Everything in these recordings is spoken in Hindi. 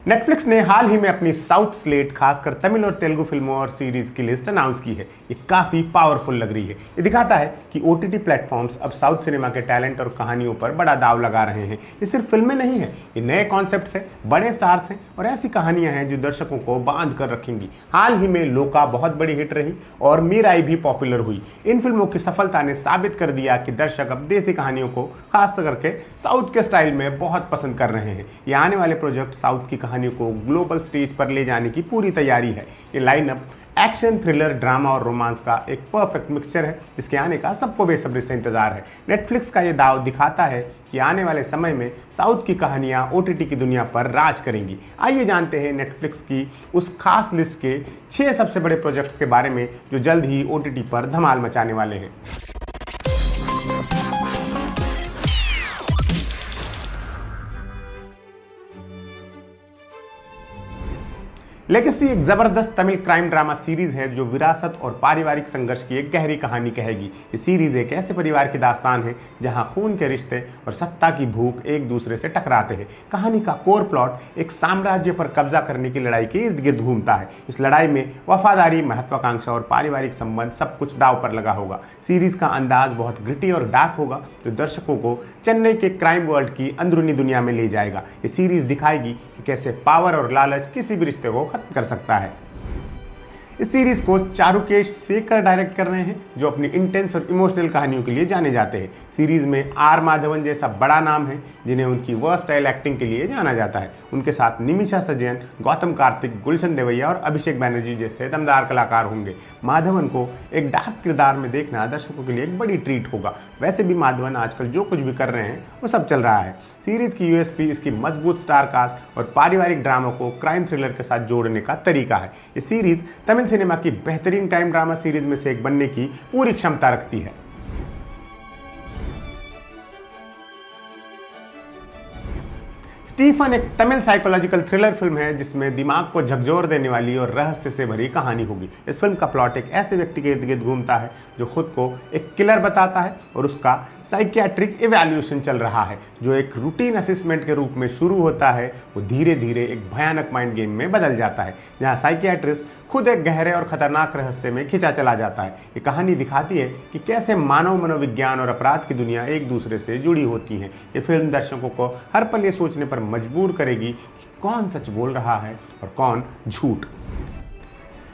नेटफ्लिक्स ने हाल ही में अपनी साउथ स्लेट खासकर तमिल और तेलुगु फिल्मों और सीरीज की लिस्ट अनाउंस की है। ये काफी पावरफुल लग रही है। ये दिखाता है कि ओटीटी प्लेटफॉर्म्स अब साउथ सिनेमा के टैलेंट और कहानियों पर बड़ा दाव लगा रहे हैं। ये सिर्फ फिल्में नहीं है, ये नए कॉन्सेप्ट्स हैं, बड़े स्टार्स हैं और ऐसी कहानियां हैं जो दर्शकों को बांध कर रखेंगी। हाल ही में लोका बहुत बड़ी हिट रही और मीराई भी पॉपुलर हुई। इन फिल्मों की सफलता ने साबित कर दिया कि दर्शक अब देसी कहानियों को खास करके साउथ के स्टाइल में बहुत पसंद कर रहे हैं। ये आने वाले प्रोजेक्ट साउथ की कहानियों को ग्लोबल स्टेज पर ले जाने की पूरी तैयारी है। ये लाइनअप एक्शन, थ्रिलर, ड्रामा और रोमांस का एक परफेक्ट मिक्सचर है जिसके आने का सबको बेसब्री से इंतजार है। नेटफ्लिक्स का ये दाव दिखाता है कि आने वाले समय में साउथ की कहानियां ओटीटी की दुनिया पर राज करेंगी। आइए जानते हैं नेटफ्लिक्स की उस खास लिस्ट के 6 सबसे बड़े प्रोजेक्ट्स के बारे में जो जल्द ही ओटीटी पर धमाल मचाने वाले हैं। लेगेसी एक जबरदस्त तमिल क्राइम ड्रामा सीरीज है जो विरासत और पारिवारिक संघर्ष की एक गहरी कहानी कहेगी। ये सीरीज एक ऐसे परिवार की दास्तान है जहां खून के रिश्ते और सत्ता की भूख एक दूसरे से टकराते हैं। कहानी का कोर प्लॉट एक साम्राज्य पर कब्जा करने की लड़ाई के इर्द गिर्द घूमता है। इस लड़ाई में वफादारी, महत्वाकांक्षा और पारिवारिक संबंध सब कुछ दांव पर लगा होगा। सीरीज का अंदाज बहुत ग्रिटी और डार्क होगा जो दर्शकों को चेन्नई के क्राइम वर्ल्ड की अंदरूनी दुनिया में ले जाएगा। ये सीरीज दिखाएगी कि कैसे पावर और लालच किसी भी रिश्ते को कर सकता है। इस सीरीज को चारुकेश शेखर डायरेक्ट कर रहे हैं जो अपनी इंटेंस और इमोशनल कहानियों के लिए जाने जाते हैं। सीरीज में आर माधवन जैसा बड़ा नाम है जिन्हें उनकी वर्सटाइल एक्टिंग के लिए जाना जाता है। उनके साथ निमिषा सजयन, गौतम कार्तिक, गुलशन देवैया और अभिषेक बैनर्जी जैसे दमदार कलाकार होंगे। माधवन को एक डार्क किरदार में देखना दर्शकों के लिए एक बड़ी ट्रीट होगा। वैसे भी माधवन आजकल जो कुछ भी कर रहे हैं वो सब चल रहा है। सीरीज की यूएसपी इसकी मजबूत स्टार कास्ट और पारिवारिक ड्रामा को क्राइम थ्रिलर के साथ जोड़ने का तरीका है। ये सीरीज तमिल सिनेमा की बेहतरीन टाइम ड्रामा सीरीज में से एक बनने की पूरी क्षमता रखती है। स्टीफन एक तमिल साइकोलॉजिकल थ्रिलर फिल्म है जिसमें दिमाग को झकझोर देने वाली और रहस्य से भरी कहानी होगी। इस फिल्म का प्लॉट एक ऐसे व्यक्ति के इर्द गिर्द घूमता है जो खुद को एक किलर बताता है और उसका साइकियाट्रिक इवैल्यूएशन चल रहा है। जो एक रूटीन असेसमेंट के रूप में शुरू होता है वो धीरे धीरे एक भयानक माइंड गेम में बदल जाता है जहां साइकियाट्रिस्ट खुद एक गहरे और खतरनाक रहस्य में खिंचा चला जाता है। ये कहानी दिखाती है कि कैसे मानव मनोविज्ञान और अपराध की दुनिया एक दूसरे से जुड़ी होती हैं। ये फिल्म दर्शकों को हर पल ये सोचने पर मजबूर करेगी कि कौन सच बोल रहा है और कौन झूठ।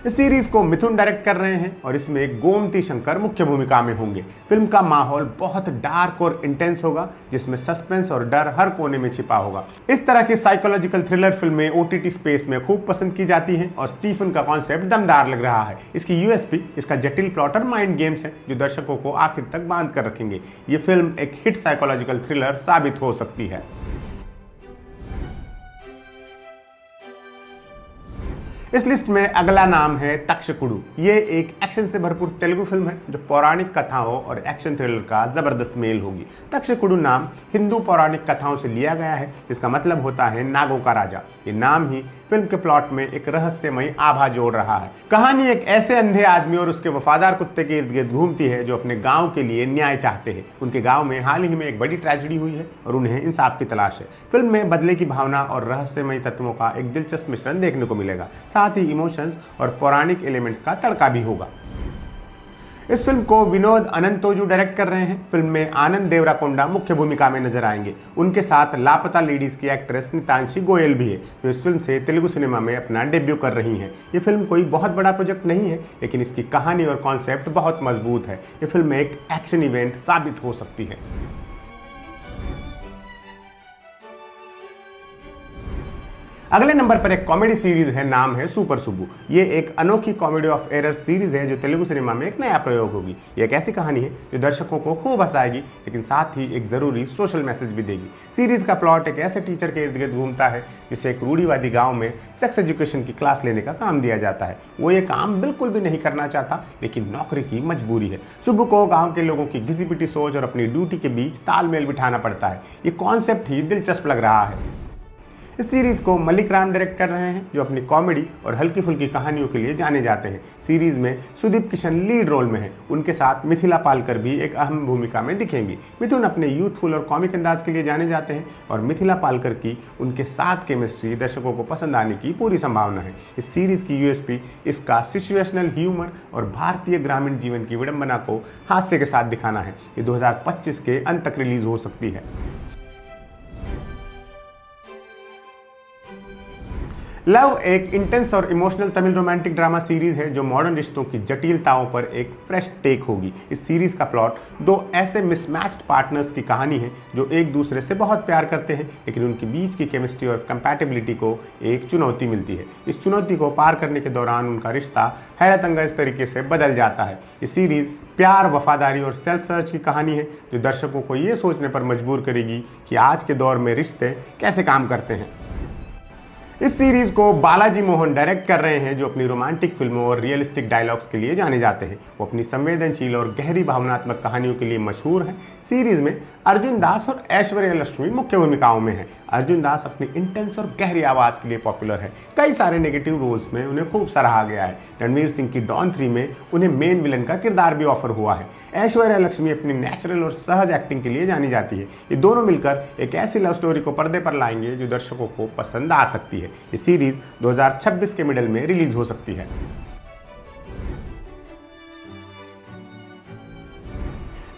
इस सीरीज को मिथुन डायरेक्ट कर रहे हैं और इसमें गोमती शंकर मुख्य भूमिका में होंगे। फिल्म का माहौल बहुत डार्क और इंटेंस होगा जिसमें सस्पेंस और डर हर कोने में छिपा होगा। इस तरह की साइकोलॉजिकल थ्रिलर फिल्में ओटीटी स्पेस में खूब पसंद की जाती हैं और स्टीफन का कॉन्सेप्ट दमदार लग रहा है। इसकी यूएसपी इसका जटिल प्लॉट और माइंड गेम्स है जो दर्शकों को आखिर तक बांध कर रखेंगे। ये फिल्म एक हिट साइकोलॉजिकल थ्रिलर साबित हो सकती है। इस लिस्ट में अगला नाम है तक्षकुडु। ये एक एक्शन से भरपूर तेलुगु फिल्म है जो पौराणिक कथाओं और एक्शन थ्रिलर का जबरदस्त मेल होगी। तक्षकुडु नाम हिंदू पौराणिक कथाओं से लिया गया है जिसका मतलब होता है नागों का राजा। ये नाम ही फिल्म के प्लॉट में एक रहस्यमयी आभा जोड़ रहा है। कहानी एक ऐसे अंधे आदमी और उसके वफादार कुत्ते के इर्द गिर्द घूमती है जो अपने गाँव के लिए न्याय चाहते हैं। उनके गाँव में हाल ही में एक बड़ी ट्रेजेडी हुई है और उन्हें इंसाफ की तलाश है। फिल्म में बदले की भावना और रहस्यमयी तत्वों का एक दिलचस्प मिश्रण देखने को मिलेगा। साथ ही इमोशंस और पौराणिक एलिमेंट्स का तड़का भी होगा। इस फिल्म को विनोद अनंतोजू डायरेक्ट कर रहे हैं। फिल्म में आनंद देवराकोंडा मुख्य भूमिका में नजर आएंगे। उनके साथ लापता लेडीज की एक्ट्रेस नितांशी गोयल भी है जो इस फिल्म से तेलुगु सिनेमा में अपना डेब्यू कर रही हैं। ये फिल्म कोई बहुत बड़ा प्रोजेक्ट नहीं है लेकिन इसकी कहानी और कॉन्सेप्ट बहुत मजबूत है। ये फिल्म एक एक्शन इवेंट साबित हो सकती है। अगले नंबर पर एक कॉमेडी सीरीज है, नाम है सुपर सुब्बू। ये एक अनोखी कॉमेडी ऑफ एरर सीरीज है जो तेलुगु सिनेमा में एक नया प्रयोग होगी। ये एक ऐसी कहानी है जो दर्शकों को खूब हंसाएगी लेकिन साथ ही एक जरूरी सोशल मैसेज भी देगी। सीरीज का प्लॉट एक ऐसे टीचर के इर्द गिर्द घूमता है जिसे एक रूढ़िवादी गांव में सेक्स एजुकेशन की क्लास लेने का काम दिया जाता है। वो ये काम बिल्कुल भी नहीं करना चाहता लेकिन नौकरी की मजबूरी है। सुब्बू को गाँव के लोगों की घिसी पिटी सोच और अपनी ड्यूटी के बीच तालमेल बिठाना पड़ता है। ये कॉन्सेप्ट ही दिलचस्प लग रहा है। इस सीरीज को मलिक राम डायरेक्ट कर रहे हैं, जो अपनी कॉमेडी और हल्की फुल्की कहानियों के लिए जाने जाते हैं। सीरीज में सुदीप किशन लीड रोल में है। उनके साथ मिथिला पालकर भी एक अहम भूमिका में दिखेंगी। मिथुन अपने यूथफुल और कॉमिक अंदाज के लिए जाने जाते हैं और मिथिला पालकर की उनके साथ केमिस्ट्री दर्शकों को पसंद आने की पूरी संभावना है। इस सीरीज की यूएसपी इसका सिचुएशनल ह्यूमर और भारतीय ग्रामीण जीवन की विडंबना को हास्य के साथ दिखाना है। ये 2025 के अंत तक रिलीज हो सकती है। लव एक इंटेंस और emotional Tamil romantic drama series है जो मॉडर्न रिश्तों की जटिलताओं पर एक फ्रेश टेक होगी। इस सीरीज का प्लॉट दो ऐसे मिसमैच्ड पार्टनर्स की कहानी है जो एक दूसरे से बहुत प्यार करते हैं, लेकिन उनके बीच की केमिस्ट्री और कंपैटिबिलिटी को एक चुनौती मिलती है। इस चुनौती को पार करने के दौरान उनका रिश्ता हैरतअंगेज तरीके से बदल जाता है। ये सीरीज प्यार, वफादारी और सेल्फ सर्च की कहानी है जो दर्शकों को ये सोचने पर मजबूर करेगी कि आज के दौर में रिश्ते कैसे काम करते हैं। इस सीरीज को बालाजी मोहन डायरेक्ट कर रहे हैं, जो अपनी रोमांटिक फिल्मों और रियलिस्टिक डायलॉग्स के लिए जाने जाते हैं। वो अपनी संवेदनशील और गहरी भावनात्मक कहानियों के लिए मशहूर हैं। सीरीज में अर्जुन दास और ऐश्वर्या लक्ष्मी मुख्य भूमिकाओं में हैं। अर्जुन दास अपनी इंटेंस और गहरी आवाज के लिए पॉपुलर है। कई सारे नेगेटिव रोल्स में उन्हें खूब सराहा गया है। रणवीर सिंह की डॉन 3 में उन्हें मेन विलन का किरदार भी ऑफर हुआ है। ऐश्वर्या लक्ष्मी अपनी नेचुरल और सहज एक्टिंग के लिए जानी जाती है। ये दोनों मिलकर एक ऐसी लव स्टोरी को पर्दे पर लाएंगे जो दर्शकों को पसंद आ सकती है। ये सीरीज 2026 के मिडल में रिलीज हो सकती है।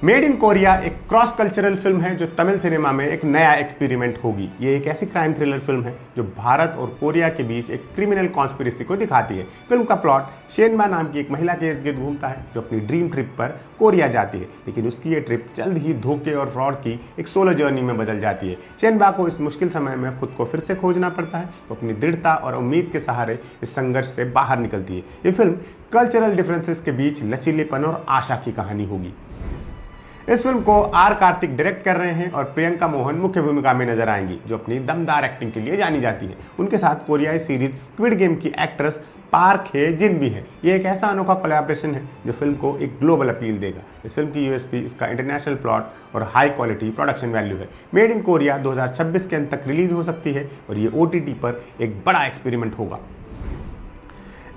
मेड इन कोरिया एक क्रॉस कल्चरल फिल्म है जो तमिल सिनेमा में एक नया एक्सपेरिमेंट होगी। ये एक ऐसी क्राइम थ्रिलर फिल्म है जो भारत और कोरिया के बीच एक क्रिमिनल कॉन्स्पिरेसी को दिखाती है। फिल्म का प्लॉट शेनबा नाम की एक महिला के इर्द गिर्द घूमता है जो अपनी ड्रीम ट्रिप पर कोरिया जाती है, लेकिन उसकी ये ट्रिप जल्द ही धोखे और फ्रॉड की एक सोलो जर्नी में बदल जाती है। शेनबा को इस मुश्किल समय में खुद को फिर से खोजना पड़ता है। वो अपनी दृढ़ता और उम्मीद के सहारे इस संघर्ष से बाहर निकलती है। ये फिल्म कल्चरल डिफरेंसेस के बीच लचीलेपन और आशा की कहानी होगी। इस फिल्म को आर कार्तिक डायरेक्ट कर रहे हैं और प्रियंका मोहन मुख्य भूमिका में नजर आएंगी, जो अपनी दमदार एक्टिंग के लिए जानी जाती है। उनके साथ कोरियाई सीरीज स्क्विड गेम की एक्ट्रेस पार्क हे जिन भी है। ये एक ऐसा अनोखा कोलैबोरेशन है जो फिल्म को एक ग्लोबल अपील देगा। इस फिल्म की यूएसपी इसका इंटरनेशनल प्लॉट और हाई क्वालिटी प्रोडक्शन वैल्यू है। मेड इन कोरिया 2026 के अंत तक रिलीज हो सकती है और ये OTT पर एक बड़ा एक्सपेरिमेंट होगा।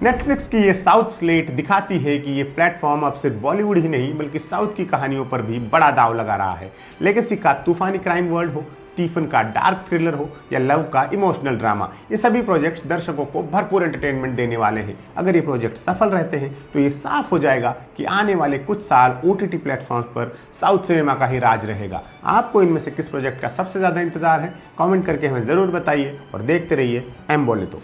नेटफ्लिक्स की ये साउथ स्लेट दिखाती है कि ये प्लेटफॉर्म अब सिर्फ बॉलीवुड ही नहीं बल्कि साउथ की कहानियों पर भी बड़ा दाव लगा रहा है। लेगेसी का तूफानी क्राइम वर्ल्ड हो, स्टीफन का डार्क थ्रिलर हो या लव का इमोशनल ड्रामा, ये सभी प्रोजेक्ट्स दर्शकों को भरपूर एंटरटेनमेंट देने वाले हैं। अगर ये प्रोजेक्ट सफल रहते हैं तो ये साफ हो जाएगा कि आने वाले कुछ साल OTT प्लेटफॉर्म्स पर साउथ सिनेमा का ही राज रहेगा। आपको इनमें से किस प्रोजेक्ट का सबसे ज़्यादा इंतजार है? कमेंट करके हमें ज़रूर बताइए और देखते रहिए एम बोले तो।